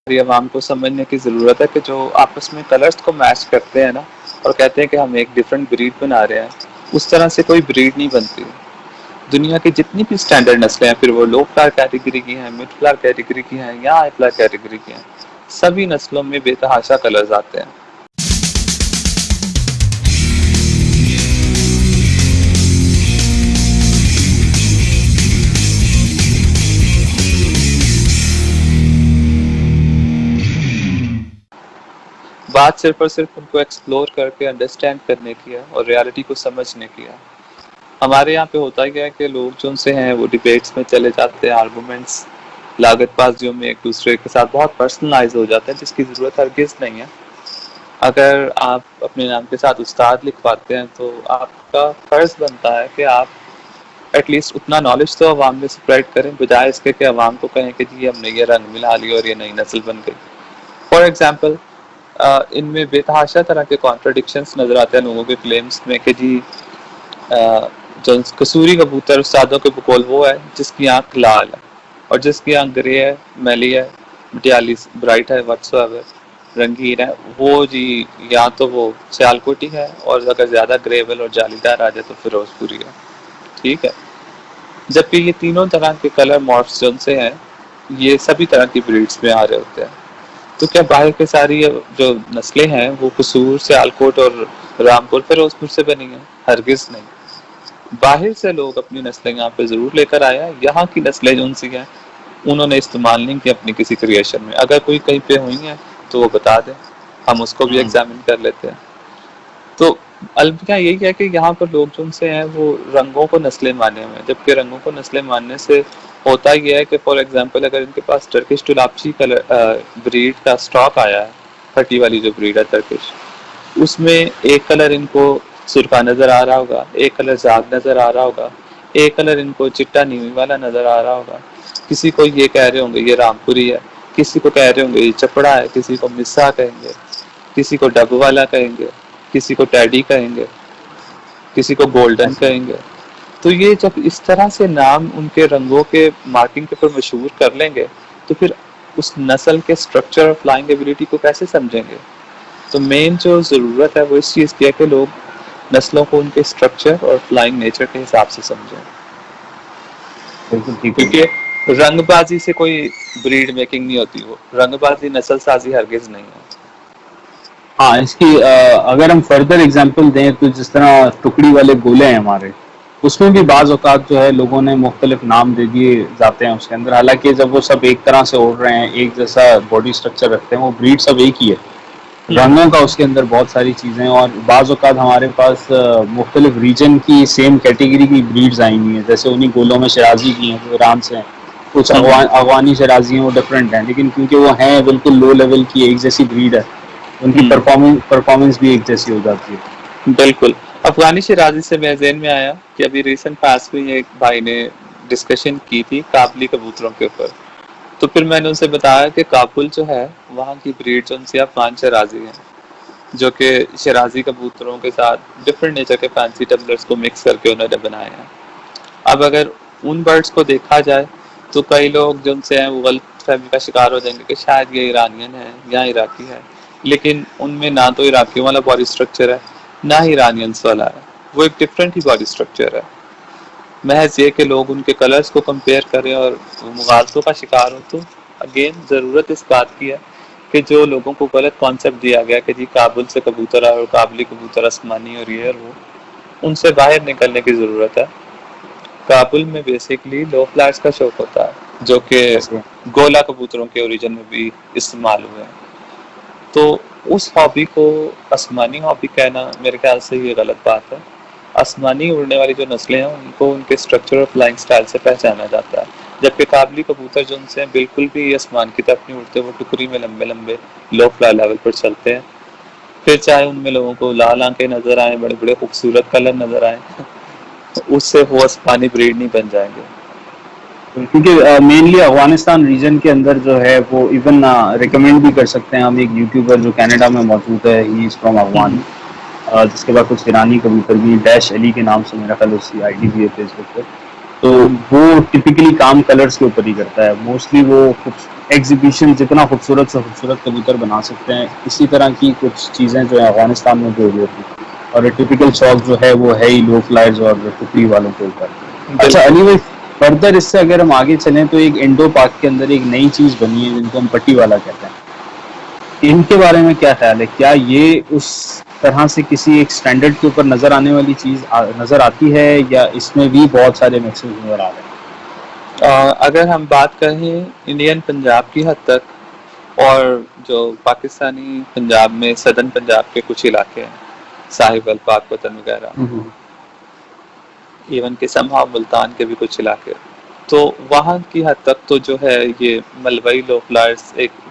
عوام کو سمجھنے کی ضرورت ہے کہ جو آپس میں کلرز کو میچ کرتے ہیں نا اور کہتے ہیں کہ ہم ایک ڈیفرنٹ بریڈ بنا رہے ہیں، اس طرح سے کوئی بریڈ نہیں بنتی. دنیا کی جتنی بھی سٹینڈرڈ نسلیں ہیں، پھر وہ لو فلاور کیٹیگری کی ہیں، مڈ فلاور کیٹیگری کی ہیں یا ہائی فلاور کیٹیگری کی ہیں، سبھی نسلوں میں بے تحاشا کلرز آتے ہیں. بات صرف اور صرف ان کو ایکسپلور کر کے انڈرسٹینڈ کرنے کی ہے اور ریالٹی کو سمجھنے کی ہے. ہمارے یہاں پہ ہوتا کیا ہے کہ لوگ جو ان سے ہیں وہ ڈیبیٹس میں چلے جاتے ہیں، آرگومنٹس لاگت بازیوں میں ایک دوسرے کے ساتھ بہت پرسنلائز ہو جاتا ہے، جس کی ضرورت ہرگز نہیں ہے. اگر آپ اپنے نام کے ساتھ استاد لکھواتے ہیں تو آپ کا فرض بنتا ہے کہ آپ ایٹ لیسٹ اتنا نالج تو عوام میں اسپریڈ کریں، بجائے اس کے کہ عوام کو کہیں کہ جی ہم نے یہ رنگ ملا لیا اور یہ نئی نسل بن گئی. فار ایگزامپل ان میں بے تحاشا طرح کے کانٹرڈکشنز نظر آتے ہیں لوگوں کے کلیمز میں کہ جی جو قصوری کبوتر استادوں کے بقول وہ ہے جس کی آنکھ لال ہے، اور جس کی آنکھ گرے ہے، میلی ہے، مٹیالی برائٹ ہے، واٹس ایور رنگین ہے، وہ جی یا تو وہ سیال کوٹی ہے، اور اگر زیادہ گریول اور جالی دار آ جائے تو فیروز پوری ہے. ٹھیک ہے، جبکہ یہ تینوں طرح کے کلر مارفس جو سے ہیں یہ سبھی طرح کی بریڈز میں آ رہے ہوتے ہیں. تو کیا باہر کے ساری جو نسلیں ہیں وہ قصور، سیالکوٹ اور رامپور فیروز پور سے بنی ہیں؟ ہرگز نہیں. باہر سے لوگ اپنی نسلیں یہاں پہ ضرور لے کر آیا، یہاں کی نسلیں جو ان سی ہیں انہوں نے استعمال نہیں کی اپنی کسی کریشن میں. اگر کوئی کہیں پہ ہوئی ہیں تو وہ بتا دیں، ہم اس کو بھی ایگزامن کر لیتے ہیں. تو البتہ یہی ہے کہ یہاں پر لوگ جو ان سے ہیں وہ رنگوں کو نسلیں مانے ہوئے ہیں، جبکہ رنگوں کو نسلیں ماننے سے ہوتا یہ ہے کہ فار ایگزامپل اگر ان کے پاس ٹرکش ٹولاپچی بریڈ کا سٹاک آیا ہے، پھٹی والی جو بریڈ ہے ٹرکش، اس میں ایک کلر ان کو سرخا نظر آ رہا ہوگا، ایک کلر زاگ نظر آ رہا ہوگا، ایک کلر ان کو چٹا نیوی والا نظر آ رہا ہوگا. کسی کو یہ کہہ رہے ہوں گے یہ رامپوری ہے، کسی کو کہہ رہے ہوں گے یہ چپڑا ہے، کسی کو مسا کہیں گے، کسی کو ڈب والا کہیں گے، کسی کو ٹیڈی کہیں گے، کسی کو گولڈن کہیں گے. تو یہ جب اس طرح سے نام ان کے رنگوں کے مارکنگ کے اوپر مشہور کر لیں گے تو پھر اس نسل کے سٹرکچر اور فلائنگ ایبیلٹی کو کیسے سمجھیں گے؟ تو مین جو ضرورت ہے وہ اس چیز کی ہے کہ لوگ نسلوں کو ان کے سٹرکچر اور فلائنگ نیچر کے حساب سے سمجھیں. بالکل ٹھیک ہے. کیونکہ رنگ بازی سے کوئی بریڈ میکنگ نہیں ہوتی، وہ رنگ بازی نسل سازی ہرگز نہیں ہے. ہاں، اس کی اگر ہم فردر اگزامپل دیں تو جس طرح ٹکڑی والے گولے ہیں ہمارے، اس میں بھی بعض اوقات جو ہے لوگوں نے مختلف نام دے دیے جاتے ہیں اس کے اندر، حالانکہ جب وہ سب ایک طرح سے اڑ رہے ہیں، ایک جیسا باڈی سٹرکچر رکھتے ہیں، وہ بریڈ سب ایک ہی ہے. رنگوں کا اس کے اندر بہت ساری چیزیں، اور بعض اوقات ہمارے پاس مختلف ریجن کی سیم کیٹیگری کی بریڈز آئی ہوئی ہیں، جیسے انہی گولوں میں شرازی کی ہیں جو ایران سے ہیں، کچھ افغانی شرازی ہیں وہ ڈفرینٹ ہیں، لیکن کیونکہ وہ ہیں بالکل لو لیول کی ایک جیسی بریڈ ہے، ان کی پرفارمنس بھی ایک جیسی ہو جاتی ہے. بالکل. افغانی شرازی سے میرے ذہن میں آیا کہ ابھی ریسنٹ پاس میں ایک بھائی نے ڈسکشن کی تھی کابلی کبوتروں کے اوپر، تو پھر میں نے ان سے بتایا کہ کابل جو ہے وہاں کی بریڈ جو ان سے افغان شرازی ہیں، جو کہ شرازی کبوتروں کے ساتھ ڈفرنٹ نیچر کے فینسی ٹبلرز کو مکس کر کے انہوں نے بنائے ہیں. اب اگر ان برڈز کو دیکھا جائے تو کئی لوگ جو ان سے ہیں وہ غلط فہمی کا شکار ہو جائیں گے کہ شاید یہ ایرانین ہے یا عراقی ہے، لیکن ان میں نہ تو عراقیوں والا باڈی سٹرکچر ہے نہ ہی ایرانینس والا ہے، وہ ایک ڈفرینٹ ہی باڈی سٹرکچر ہے. محض یہ کہ لوگ ان کے کلرز کو کمپیئر کریں اور مغالطوں کا شکار ہو. تو اگین ضرورت اس بات کی ہے کہ جو لوگوں کو غلط کانسیپٹ دیا گیا کہ جی کابل سے کبوتر اور کابلی کبوتر آسمانی اور یہ اور وہ، ان سے باہر نکلنے کی ضرورت ہے. کابل میں بیسکلی لو فلائرز کا شوق ہوتا ہے جو کہ گولا کبوتروں کے اوریجن میں بھی استعمال ہوئے ہیں. تو اس ہابی کو آسمانی ہابی کہنا میرے خیال سے یہ غلط بات ہے. آسمانی اڑنے والی جو نسلیں ہیں ان کو ان کے سٹرکچر اور فلائنگ سٹائل سے پہچانا جاتا ہے، جبکہ قابلی کبوتر جو ان سے بالکل بھی آسمان کی طرف نہیں اڑتے، وہ ٹکری میں لمبے لمبے لو فلائی لیول پر چلتے ہیں. پھر چاہے ان میں لوگوں کو لال آنکھیں نظر آئیں، بڑے بڑے خوبصورت کلر نظر آئیں، اس سے وہ آسمانی بریڈ نہیں بن جائیں گے. کیونکہ مینلی افغانستان ریجن کے اندر جو ہے وہ ایون ریکمینڈ بھی کر سکتے ہیں ہم، ایک یوٹیوبر جو کینیڈا میں موجود ہے، ہی از فرام افغان، جس کے بعد کچھ ایرانی کبوتر بھی، ڈیش علی کے نام سے میرا خیال اس کی آئی ڈی بھی ہے فیس بک پہ. تو وہ ٹپکلی کام کلرز کے اوپر ہی کرتا ہے، موسٹلی وہ کچھ ایگزیبیشن جتنا خوبصورت سے خوبصورت کبوتر بنا سکتے ہیں اسی طرح کی کچھ چیزیں جو ہیں افغانستان میں بھی ہو رہی تھی، اور ٹپیکل شوق جو ہے وہ ہے ہی لو فلائرز اور ٹکڑی والوں کے اوپر. اچھا علی بھائی، فردر اس سے اگر ہم آگے چلیں تو ایک انڈو پاک کے اندر ایک نئی چیز بنی ہے جن کو ہم پٹی والا کہتے ہیں. ان کے بارے میں کیا خیال ہے؟ کیا یہ اس طرح سے کسی ایک سٹینڈرڈ کے اوپر نظر آنے والی چیز نظر آتی ہے، یا اس میں بھی بہت سارے مکسز نظر آ رہے ہیں؟ اگر ہم بات کریں انڈین پنجاب کی حد تک، اور جو پاکستانی پنجاب میں صدرن پنجاب کے کچھ علاقے ہیں، ساحل پاک وطن وغیرہ، ایون کہ سمہا ملتان کے بھی کچھ علاقے، تو وہاں کی حد تک تو جو ہے یہ ملوئی لو فلائرز ایک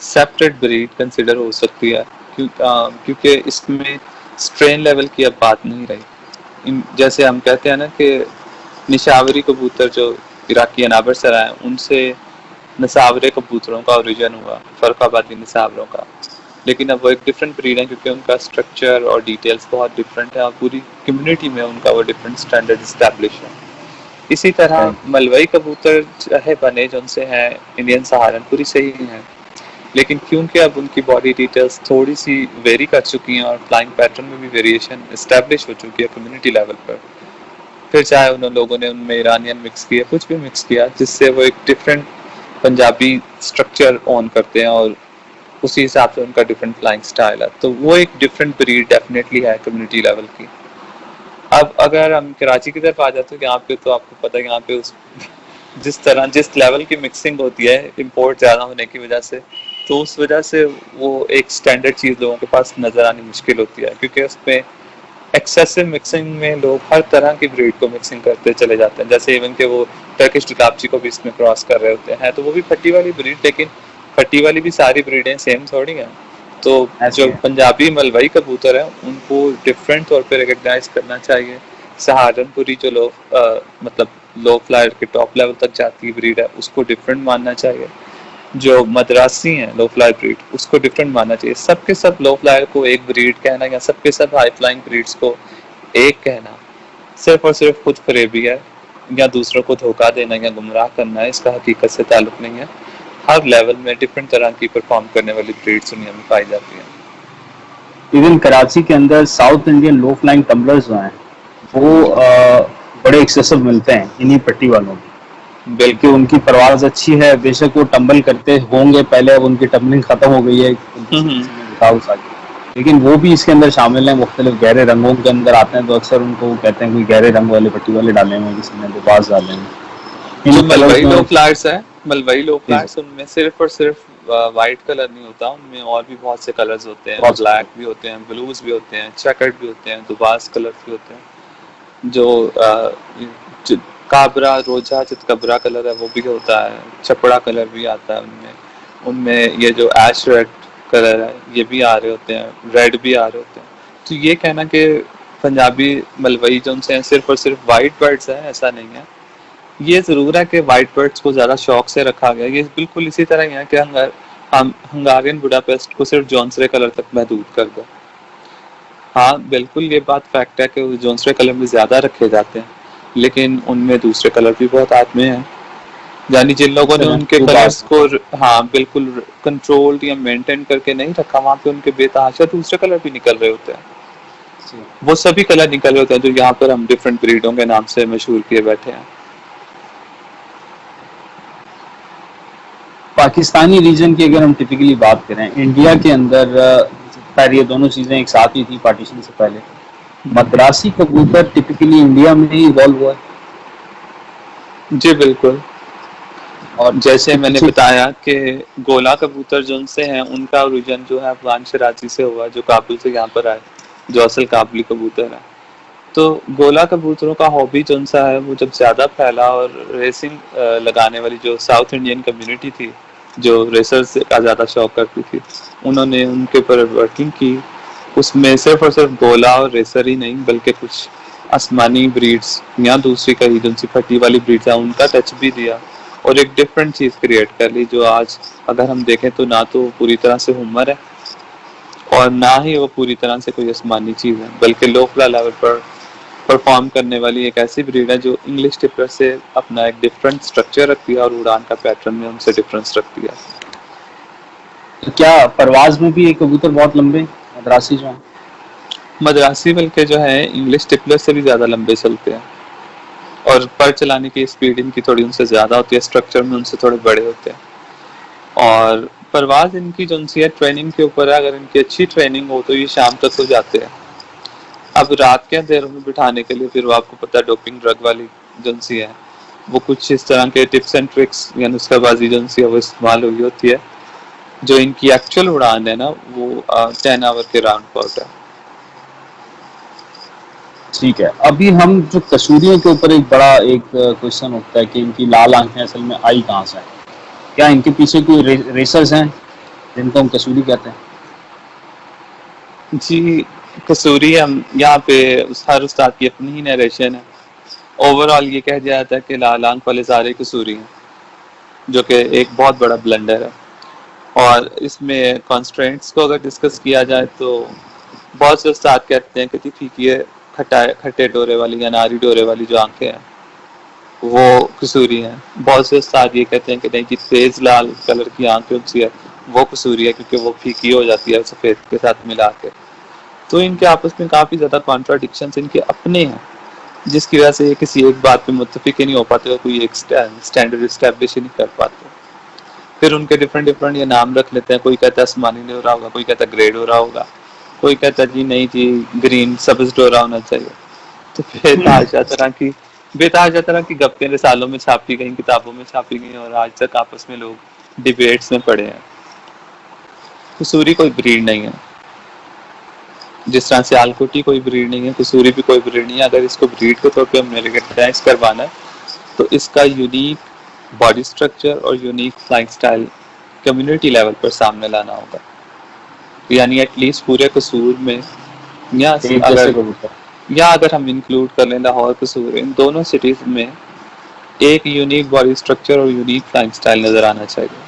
سیپریٹ بریڈ کنسیڈر ہو سکتی ہے، کیونکہ اس میں سٹرین لیول کی اب بات نہیں رہی. جیسے ہم کہتے ہیں نا کہ نشاوری کبوتر جو عراقی انابر سرا ہیں، ان سے نصاورے کبوتروں کا اوریجن ہوا، فرق آبادی نصاوروں کا، لیکن اب وہ ایک ڈفرینٹ بریڈ ہے کیونکہ ان کا اسٹرکچر اور ڈیٹیلز بہت ڈفرینٹ ہے، اور پوری کمیونٹی میں ان کا وہ ڈفرینٹ اسٹینڈرڈ اسٹیبلش ہے. اسی طرح ملوئی کبوتر چاہے بنے جو ان سے ہیں انڈین سہارنپوری سے ہی ہیں، لیکن کیونکہ اب ان کی باڈی ڈیٹیلز تھوڑی سی ویری کر چکی ہیں اور فلائنگ پیٹرن میں بھی ویریشن اسٹیبلش ہو چکی ہے کمیونٹی لیول پر، پھر چاہے انہوں لوگوں نے ان میں ایرانین مکس کیا، کچھ بھی مکس کیا، جس سے وہ ایک ڈفرینٹ پنجابی اسٹرکچر آن کرتے ہیں اور اسی حساب سے ان کا ڈفرینٹ فلائنگ سٹائل ہے، تو وہ ایک ڈفرینٹ بریڈ ڈیفینیٹلی ہے کمیونٹی لیول کی. اب اگر ہم کراچی کی طرف آ جاتے ہیں، یہاں پہ تو آپ کو پتہ ہے یہاں پہ جس لیول کی مکسنگ ہوتی ہے امپورٹ زیادہ ہونے کی وجہ سے، تو اس وجہ سے وہ ایک سٹینڈرڈ چیز لوگوں کے پاس نظر آنی مشکل ہوتی ہے، کیونکہ اس میں ایکسیسو مکسنگ میں لوگ ہر طرح کی بریڈ کو مکسنگ کرتے چلے جاتے ہیں. جیسے ایون کہ وہ ٹرکش ٹکاپچی کو بھی اس میں کراس کر رہے ہوتے ہیں، تو وہ بھی پھٹی والی بریڈ، لیکن پھٹی والی بھی ساری بریڈیں سیم تھوڑی ہیں. تو جو پنجابی ملوئی کبوتر ہیں ان کو ڈفرینٹ طور پہ ریکگنائز کرنا چاہیے. سہارنپوری جو مطلب لو فلائر کے ٹاپ لیول تک جاتی بریڈ ہے اس کو ڈفرینٹ ماننا چاہیے. جو مدراسی ہیں لو فلائر بریڈ اس کو ڈفرینٹ ماننا چاہیے. سب کے سب لو فلائر کو ایک بریڈ کہنا یا سب کے سب ہائی فلائنگ بریڈز کو ایک کہنا صرف اور صرف خود فریبی ہے، یا دوسروں کو دھوکہ دینا یا گمراہ کرنا ہے، اس کا حقیقت سے تعلق نہیں ہے. ہر لیول میں ڈفرینٹ طرح کی پرفارم کرنے والی بریڈز دنیا میں پائی جاتی ہیں. ایون کراچی کے اندر ساؤتھ انڈین لو فلائنگ ٹمبلرز جو ہیں وہ بڑے ایکسیسو ملتے ہیں انہی پٹی والوں میں، بلکہ ان کی پرواز اچھی ہے. بے شک وہ ٹمبل کرتے ہوں گے پہلے، اب ان کی ٹمبلنگ ختم ہو گئی ہے لیکن وہ بھی اس کے اندر شامل ہیں. مختلف گہرے رنگوں کے اندر آتے ہیں، تو اکثر ان کو کہتے ہیں کوئی گہرے رنگ والے پٹی والے ڈالے ہوئے، کسی نے باز ڈالے ہیں. جو ملوئی لو فلائرز ہیں، ملوئی لو فلائرز ان میں صرف اور صرف وائٹ کلر نہیں ہوتا، ان میں اور بھی بہت سے کلرز ہوتے ہیں. بلیک بھی ہوتے ہیں، بلوز بھی ہوتے ہیں، چیکرڈ بھی ہوتے ہیں، دباس کلر بھی ہوتے ہیں. جو کابرا روجا چتکبرا کلر ہے وہ بھی ہوتا ہے، چپڑا کلر بھی آتا ہے ان میں یہ جو ایش ریڈ کلر ہے یہ بھی آ رہے ہوتے ہیں، ریڈ بھی آ رہے ہوتے ہیں. تو یہ کہنا کہ پنجابی ملوئی جو ان سے صرف اور صرف وائٹ برڈز ہیں، ایسا نہیں ہے. یہ ضرور ہے کہ وائٹ برڈز کو زیادہ شوق سے رکھا گیا. یہ بالکل اسی طرح ہی ہے کہ ہم ہنگارین بوڈاپیسٹ کو صرف جونسرے کلر تک محدود کر دیں. ہاں بالکل یہ بات فیکٹ ہے کہ جونسرے کلر میں زیادہ رکھے جاتے ہیں، لیکن ان میں دوسرے کلر بھی بہت آدمی ہیں. یعنی جن لوگوں نے ان کے کلرز کو بالکل کنٹرول یا مینٹین کر کے نہیں رکھا، وہاں پہ ان کے بے تحاشا دوسرے کلر بھی نکل رہے ہوتے ہیں. وہ سبھی کلر نکل رہے ہوتے ہیں جو یہاں پر ہم ڈفرینٹ بریڈوں کے نام سے مشہور کیے بیٹھے ہیں. پاکستانی ریجن کی اگر ہم ٹپکلی بات کریں، انڈیا کے اندر خیر یہ دونوں چیزیں ایک ساتھ ہی تھی پارٹیشن سے پہلے. مدراسی کبوتر ٹپکلی انڈیا میں ہی ایوالو ہوا ہے. جی بالکل. اور جیسے میں نے بتایا کہ گولا کبوتر جو ان سے ہیں ان کا اوریجن جو ہے افغان شراچی سے ہوا، جو کابل سے یہاں پر آئے، جو اصل کابلی کبوتر ہے. تو گولا کبوتروں کا ہابی جو ان سا ہے وہ جب زیادہ پھیلا، اور ریسنگ لگانے والی جو ساؤتھ انڈین کمیونٹی تھی جو ریسرز کا زیادہ شوق کرتی تھی، انہوں نے ان کے اوپر ورکنگ کی. اس میں صرف اور صرف گولا اور ریسر ہی نہیں بلکہ کچھ آسمانی بریڈز یا دوسری کئی جن سی پھٹی والی بریڈز ہیں ان کا ٹچ بھی دیا، اور ایک ڈفرینٹ چیز کریٹ کر لی جو آج اگر ہم دیکھیں تو نہ تو پوری طرح سے ہمر ہے اور نہ ہی وہ پوری طرح سے کوئی آسمانی چیز ہے، بلکہ لو فلائی لیول پر پرفارم کرنے والی ایک ایسی بریڈ ہے جو انگلش ٹپلر سے اپنا ایک ڈفرینٹ اسٹرکچر رکھتی ہے اور اڑان کا پیٹرن میں ان سے ڈفرینس رکھتی ہے. تو کیا پرواز میں بھی یہ کبوتر بہت لمبے مدراسی جو ہیں؟ مدراسی بلکہ جو ہے انگلش ٹپلر سے بھی زیادہ لمبے چلتے ہیں اور پر چلانے کی اسپیڈ ان کی تھوڑی ان سے زیادہ ہوتی ہے, اسٹرکچر میں ان سے تھوڑے بڑے ہوتے ہیں. اور پرواز ان کی جو ہے ٹریننگ کے اوپر ہے, اگر ان کی اچھی ٹریننگ ہو تو یہ شام تک ہو جاتے ہیں. اب رات کے اندھیروں میں بٹھانے کے لیے پھر وہ آپ کو پتہ ہے ڈوپنگ ڈرگ والی ایجنسی ہے, وہ کچھ اس طرح کے ٹپس اینڈ ٹرکس یا نسخہ بازی ایجنسی ہے وہ استعمال ہوئی ہوتی ہے, جو ان کی ایکچوئل اڑان ہے نا وہ 10 آور کے راؤنڈ پاؤٹ ہے. ٹھیک ہے. ابھی ہم جو کسوریوں کے اوپر ایک بڑا ایک کوشچن اٹھتا ہے کہ ان کی لال آنکھیں اصل میں آئی کہاں سے ہیں, کیا ان کے پیچھے کوئی ریسرز ہیں جن کو ہم کسوری کہتے ہیں؟ جی کسوری ہم یہاں پہ ہر استاد کی اپنی ہی نیریشن ہے. اوور آل یہ کہہ جاتا ہے کہ لال آنکھ والے سارے کسوری ہیں, جو کہ ایک بہت بڑا بلنڈر ہے. اور اس میں کانسٹرینٹس کو اگر ڈسکس کیا جائے تو بہت سے استاد کہتے ہیں کہ ٹھیک یہ کھٹے ڈورے والی یا ناری ڈورے والی جو آنکھیں ہیں وہ کسوری ہیں. بہت سے استاد یہ کہتے ہیں کہ نہیں جی تیز لال کلر کی آنکھیں سی ہے وہ کسوری ہے کیونکہ وہ پھیکی ہو جاتی ہے سفید کے ساتھ ملا کے. تو ان کے آپس میں کافی زیادہ کانٹراڈکشنز ان کے اپنے ہیں, جس کی وجہ سے یہ کسی ایک بات پہ متفق ہی نہیں ہو پاتے اور کوئی ایک اسٹینڈرڈ اسٹیبلش ہی نہیں کر پاتے. پھر ان کے ڈفرینٹ یہ نام رکھ لیتے ہیں, کوئی کہتا ہے آسمانی ڈورا ہوگا, کوئی کہتا ہے گرے ڈورا ہوگا, کوئی کہتا ہے جی نہیں جی گرین سبز ڈورا ہونا چاہیے. تو پھر بے تحاشا طرح کی گپیں رسالوں میں چھاپی گئیں, کتابوں میں چھاپی گئیں اور آج تک آپس میں لوگ ڈیبیٹس میں پڑے ہیں. کسوری کوئی بریڈ نہیں ہے, جس طرح سیالکوٹی کوئی بریڈ نہیں ہے, کسوری بھی کوئی بریڈ نہیں ہے. اگر اس کو بریڈ کے طور پہ ہم نے ریکگنائز کروانا ہے تو اس کا یونیک باڈی سٹرکچر اور unique flying style community level پر سامنے لانا ہوگا. یعنی ایٹ لیسٹ پورے قصور میں ایک جیسے کبوتر. اگر ہم انکلوڈ کر لیں لاہور قصور, ان دونوں سٹیز میں ایک یونیک باڈی سٹرکچر اور یونیک فلائنگ سٹائل نظر آنا چاہیے.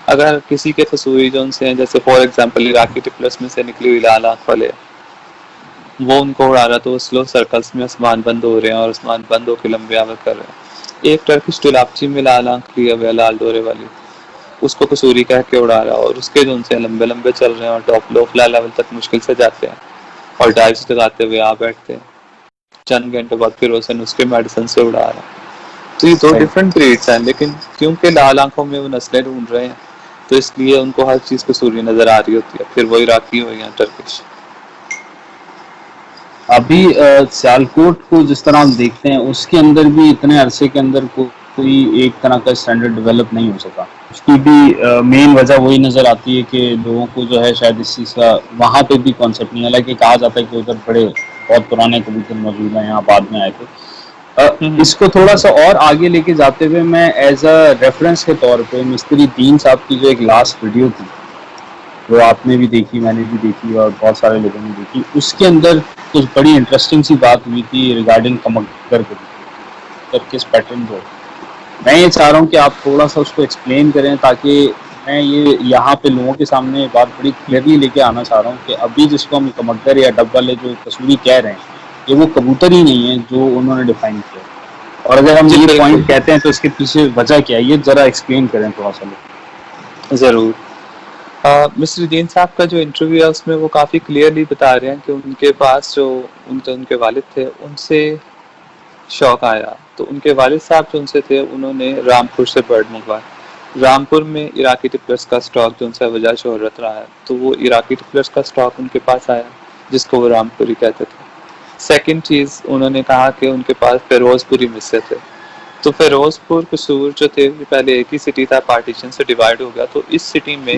اگر کسی کے قصوری جو سے ہیں, جیسے فار ایگزامپل عراقی ٹپلس میں سے نکلی ہوئی لال آنکھ والے, وہ ان کو اڑا رہا تو وہ سلو سرکلز میں آسمان بند ہو رہے ہیں اور آسمان بند ہو کے لمبے آور کر رہے ہیں. ایک ٹرکش ٹلاپچی میں لال آنکھ لیا ہوا لال ڈورے والی, اس کو کسوری کہہ کے اڑا رہا اور اس کے جو ان سے لمبے لمبے چل رہے ہیں اور ٹاپ لو فلا لیول تک مشکل سے جاتے ہیں اور ڈائیوز لگاتے ہوئے آ بیٹھتے ہیں, چند گھنٹے بعد پھر اسے نسخے میڈیسن سے اڑا رہا. تو یہ دو ڈفرینٹ بریڈس ہیں, لیکن کیونکہ لال آنکھوں میں وہ نسلیں ڈھونڈ رہے ہیں تو اس لیے ان کو ہر چیز کسوری نظر آ رہی ہوتی ہے, پھر وہ عراقی ہو یا ٹرکش. ابھی سیالکوٹ کو جس طرح ہم دیکھتے ہیں اس کے اندر بھی اتنے عرصے کے اندر کوئی ایک طرح کا اسٹینڈرڈ ڈیولپ نہیں ہو سکا. اس کی بھی مین وجہ وہی نظر آتی ہے کہ لوگوں کو جو ہے شاید اس چیز کا وہاں پہ بھی کانسیپٹ نہیں ہے. حالانکہ کہا جاتا ہے کہ ادھر بڑے بہت پرانے کبوتر موجود ہیں, یہاں بعد میں آئے تھے. اس کو تھوڑا سا اور آگے لے کے جاتے ہوئے میں ایز اے ریفرنس کے طور پہ مستری دین صاحب کی جو ایک لاسٹ ویڈیو تھی جو آپ نے بھی دیکھی, میں نے بھی دیکھی اور بہت سارے لوگوں نے دیکھی, اس کے اندر کچھ بڑی انٹرسٹنگ سی بات ہوئی تھی ریگارڈنگ کمکر کس پیٹرن کو. میں یہ چاہ رہا ہوں کہ آپ تھوڑا سا اس کو ایکسپلین کریں تاکہ میں یہ یہاں پہ لوگوں کے سامنے بات بڑی کلیئرلی لے کے آنا چاہ رہا ہوں کہ ابھی جس کو ہم کمکر یا ڈب والے جو کسوری کہہ رہے ہیں یہ وہ کبوتر ہی نہیں ہے جو انہوں نے ڈیفائن کیا. اور اگر ہم یہ پوائنٹ کہتے ہیں تو اس کے پیچھے وجہ کیا ہے, یہ ذرا ایکسپلین کریں تھوڑا سا. ضرور. مسٹر الدین صاحب کا جو انٹرویو ہے اس میں وہ کافی کلیئرلی بتا رہے ہیں کہ ان کے پاس جو ان کے والد تھے ان سے شوق آیا تو ان کے والد صاحب جو ان سے تھے انہوں نے رامپور سے برڈ منگوایا. رامپور میں عراقی ٹپلرز کا سٹاک جو ان سے وجہ شہرت رہا ہے تو وہ عراقی ٹپلرز کا سٹاک ان کے پاس آیا جس کو وہ رامپوری کہتے تھے. سیکنڈ چیز انہوں نے کہا کہ ان کے پاس فیروز پوری مصر تھے, تو فیروز پور قصور جو تھے پہلے ایک ہی سٹی تھا, پارٹیشن سے ڈیوائڈ ہو گیا. تو اس سٹی میں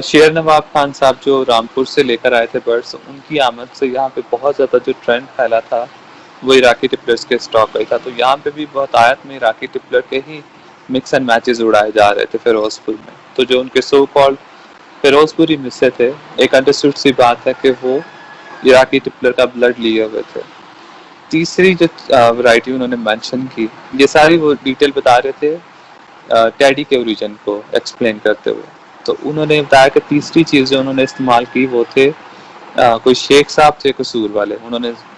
شیر نواب خان صاحب جو رامپور سے لے کر آئے تھے برڈز, ان کی آمد سے یہاں پہ بہت زیادہ جو ٹرینڈ پھیلا تھا وہ عراقی ٹپلرز کے سٹاک کا ہی تھا. تو یہاں پہ بھی بہت آیت میں عراقی ٹپلر کے ہی مکس اینڈ میچز اڑائے جا رہے تھے فیروز پور میں. تو جو ان کے سو کالڈ فیروز پوری مصر تھے, ایک انڈرسٹوڈ سی بات ہے کہ وہ عراقی ٹپلر کا بلڈ لیے ہوئے تھے. تیسری جو ورائٹی انہوں نے مینشن کی, یہ ساری وہ ڈیٹیل بتا رہے تھے ٹیڈی کے اوریجن کو ایکسپلین کرتے ہوئے. تو انہوں نے بتایا کہ تیسری چیز جو انہوں نے استعمال کی وہ تھے کوئی شیخ صاحب تھے قصور والے, انہوں نے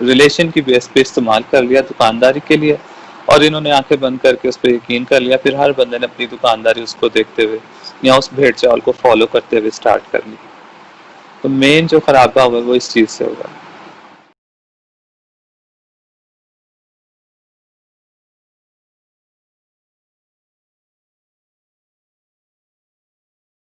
ریلیشن کی بیس پہ استعمال کر لیا دکانداری کے لیے، اور انہوں نے آنکھیں بند کر کے اس پہ یقین کر لیا، پھر ہر بندے نے اپنی دکانداری اس کو دیکھتے ہوئے یا اس بھیڑ چال کو فالو کرتے ہوئے سٹارٹ کر لی۔ تو مین جو خرابہ ہوا وہ اس چیز سے ہوگا۔